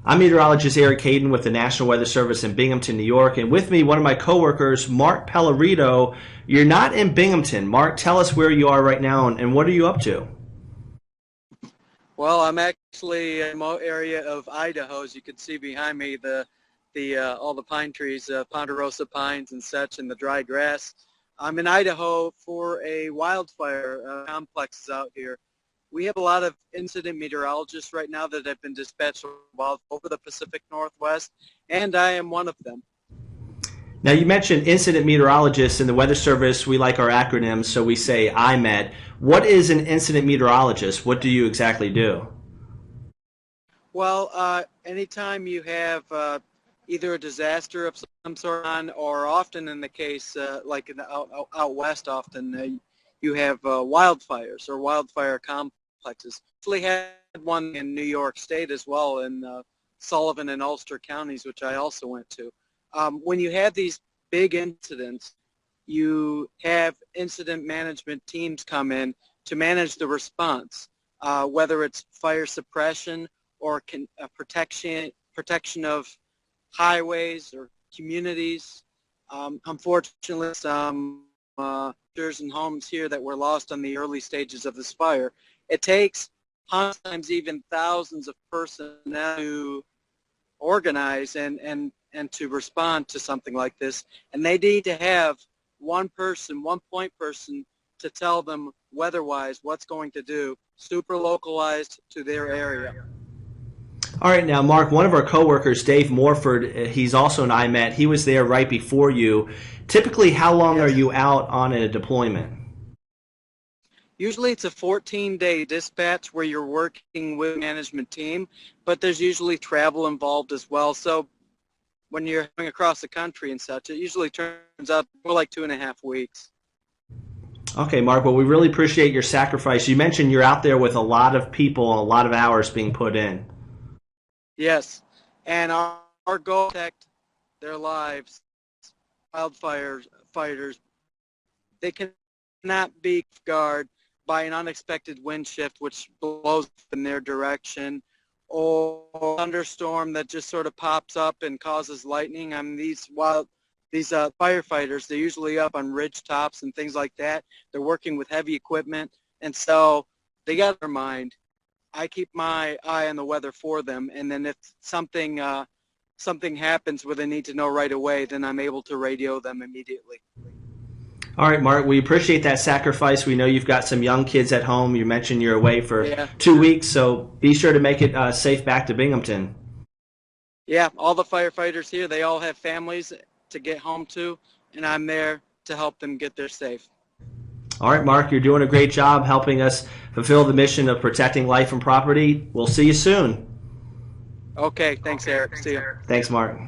I'm meteorologist Eric Hayden with the National Weather Service in Binghamton, New York, and with me, one of my coworkers, Mark Pellerito. You're not in Binghamton. Mark, tell us where you are right now and what are you up to? Well, I'm actually in the area of Idaho, as you can see behind me, all the pine trees, ponderosa pines and such, and the dry grass. I'm in Idaho for a wildfire complexes out here. We have a lot of incident meteorologists right now that have been dispatched over the Pacific Northwest, and I am one of them. Now, you mentioned incident meteorologists in the Weather Service. We like our acronyms, so we say IMET. What is an incident meteorologist? What do you exactly do? Well, anytime you have either a disaster of some sort on, or often in the case, like out west, often you have wildfires or wildfire complexes. Actually had one in New York State as well, in Sullivan and Ulster counties, which I also went to. When you have these big incidents, you have incident management teams come in to manage the response, whether it's fire suppression or protection of highways or communities. Unfortunately, some and homes here that were lost on the early stages of this fire. It takes hundreds, sometimes even thousands of personnel to organize and to respond to something like this. And they need to have one point person to tell them weather-wise what's going to do, super localized to their area. All right, now, Mark, one of our coworkers, Dave Morford, he's also an IMET. He was there right before you. Typically, how long are you out on a deployment? Usually it's a 14-day dispatch where you're working with a management team, but there's usually travel involved as well. So when you're going across the country and such, it usually turns out more like 2.5 weeks. Okay, Mark, well, we really appreciate your sacrifice. You mentioned you're out there with a lot of people and a lot of hours being put in. Yes, and our goal is to protect their lives. Wildfire fighters, they cannot be guarded by an unexpected wind shift which blows in their direction, or a thunderstorm that just sort of pops up and causes lightning. I mean, these firefighters, they're usually up on ridge tops and things like that. They're working with heavy equipment, and so they got their mind. I keep my eye on the weather for them, and then if something happens where they need to know right away, then I'm able to radio them immediately. All right, Mark, we appreciate that sacrifice. We know you've got some young kids at home. You mentioned you're away for 2 weeks, so be sure to make it safe back to Binghamton. Yeah, all the firefighters here, they all have families to get home to, and I'm there to help them get there safe. All right, Mark, you're doing a great job helping us fulfill the mission of protecting life and property. We'll see you soon. Okay, thanks, Eric. See you. Thanks, Mark.